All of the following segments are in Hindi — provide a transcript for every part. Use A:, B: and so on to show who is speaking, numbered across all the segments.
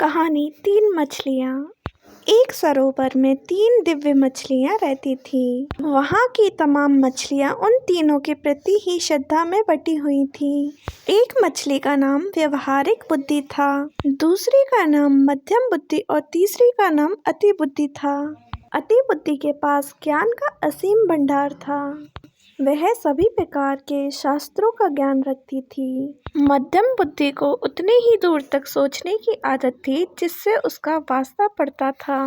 A: कहानी तीन मछलियाँ। एक सरोवर में तीन दिव्य मछलियाँ रहती थीं। वहाँ की तमाम मछलियाँ उन तीनों के प्रति ही श्रद्धा में बटी हुई थीं। एक मछली का नाम व्यवहारिक बुद्धि था, दूसरी का नाम मध्यम बुद्धि और तीसरी का नाम अति बुद्धि था। अति बुद्धि के पास ज्ञान का असीम भंडार था। वह सभी प्रकार के शास्त्रों का ज्ञान रखती थी। मध्यम बुद्धि को उतने ही दूर तक सोचने की आदत थी जिससे उसका वास्ता पड़ता था।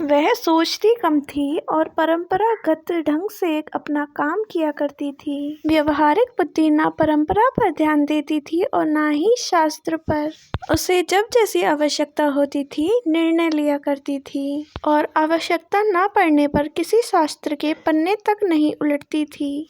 A: वह सोचती कम थी और परंपरागत ढंग से अपना काम किया करती थी। व्यवहारिक बुद्धि ना परंपरा पर ध्यान देती थी और ना ही शास्त्र पर। उसे जब जैसी आवश्यकता होती थी निर्णय लिया करती थी और आवश्यकता ना पड़ने पर किसी शास्त्र के पन्ने तक नहीं उलटती थी।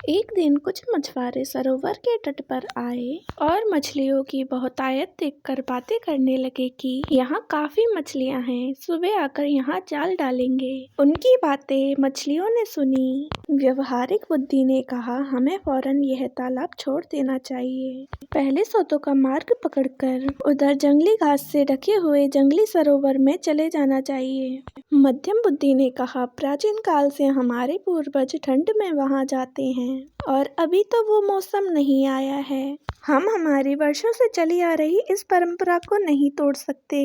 A: एक दिन कुछ मछुआरे सरोवर के तट पर आए और मछलियों की बहुतायत देखकर बातें करने लगे कि यहाँ काफी मछलियाँ हैं, सुबह आकर यहाँ जाल डालेंगे। उनकी बातें मछलियों ने सुनी। व्यवहारिक बुद्धि ने कहा, हमें फौरन यह तालाब छोड़ देना चाहिए। पहले सोतों का मार्ग पकड़कर उधर जंगली घास से ढके हुए जंगली सरोवर में चले जाना चाहिए। मध्यम बुद्धि ने कहा, प्राचीन काल से हमारे पूर्वज ठंड में वहां जाते हैं और अभी तो वो मौसम नहीं आया है। हम हमारी वर्षों से चली आ रही इस परंपरा को नहीं तोड़ सकते।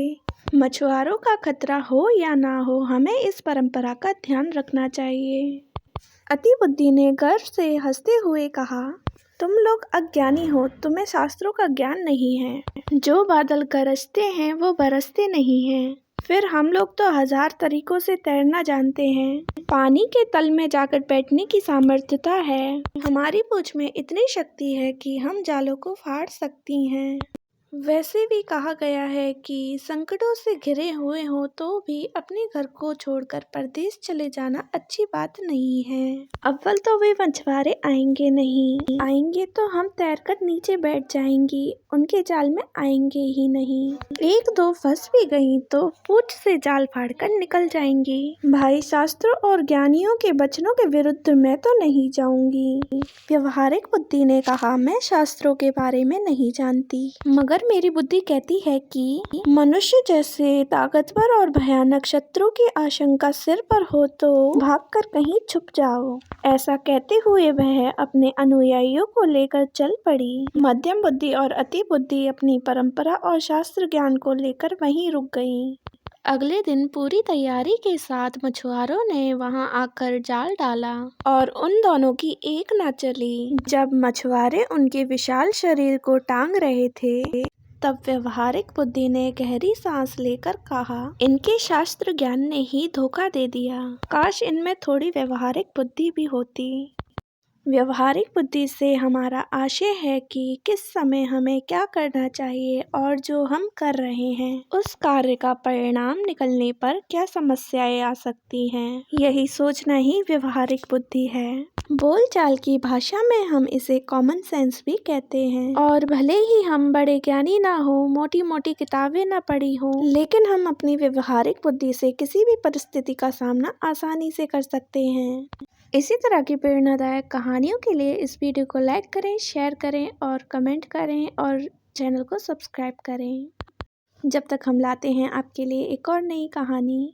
A: मछुआरों का खतरा हो या ना हो, हमें इस परंपरा का ध्यान रखना चाहिए। अति बुद्धि ने गर्व से हंसते हुए कहा, तुम लोग अज्ञानी हो, तुम्हें शास्त्रों का ज्ञान नहीं है। जो बादल गरजते हैं वो बरसते नहीं हैं। फिर हम लोग तो 1000 तरीकों से तैरना जानते हैं। पानी के तल में जाकर बैठने की सामर्थ्यता है। हमारी पूंछ में इतनी शक्ति है कि हम जालों को फाड़ सकती हैं। वैसे भी कहा गया है कि संकटों से घिरे हुए हो तो भी अपने घर को छोड़कर परदेश चले जाना अच्छी बात नहीं है। अव्वल तो वे मछुआरे आएंगे नहीं, आएंगे तो हम तैरकर नीचे बैठ जाएंगी, उनके जाल में आएंगे ही नहीं। एक दो फंस भी गई तो पूंछ से जाल फाड़कर निकल जाएंगी। भाई, शास्त्रों और ज्ञानियों के वचनों के विरुद्ध मैं तो नहीं जाऊंगी। व्यवहारिक बुद्धि ने कहा, मैं शास्त्रों के बारे में नहीं जानती, मगर मेरी बुद्धि कहती है कि मनुष्य जैसे ताकतवर और भयानक शत्रु की आशंका सिर पर हो तो भागकर कहीं छुप जाओ। ऐसा कहते हुए वह अपने अनुयायियों को लेकर चल पड़ी। मध्यम बुद्धि और अति बुद्धि अपनी परंपरा और शास्त्र ज्ञान को लेकर वहीं रुक गईं। अगले दिन पूरी तैयारी के साथ मछुआरों ने वहां आकर जाल डाला और उन दोनों की एक न चली। जब मछुआरे उनके विशाल शरीर को टांग रहे थे तब व्यवहारिक बुद्धि ने गहरी सांस लेकर कहा, इनके शास्त्र ज्ञान ने ही धोखा दे दिया। काश इनमें थोड़ी व्यवहारिक बुद्धि भी होती। व्यवहारिक बुद्धि से हमारा आशय है कि किस समय हमें क्या करना चाहिए और जो हम कर रहे हैं उस कार्य का परिणाम निकलने पर क्या समस्याएं आ सकती हैं। यही सोचना ही व्यवहारिक बुद्धि है। बोलचाल की भाषा में हम इसे कॉमन सेंस भी कहते हैं। और भले ही हम बड़े ज्ञानी ना हो, मोटी मोटी किताबें ना पढ़ी हो, लेकिन हम अपनी व्यवहारिक बुद्धि से किसी भी परिस्थिति का सामना आसानी से कर सकते हैं। इसी तरह की प्रेरणादायक कहानियों के लिए इस वीडियो को लाइक करें, शेयर करें और कमेंट करें और चैनल को सब्सक्राइब करें। जब तक हम लाते हैं आपके लिए एक और नई कहानी।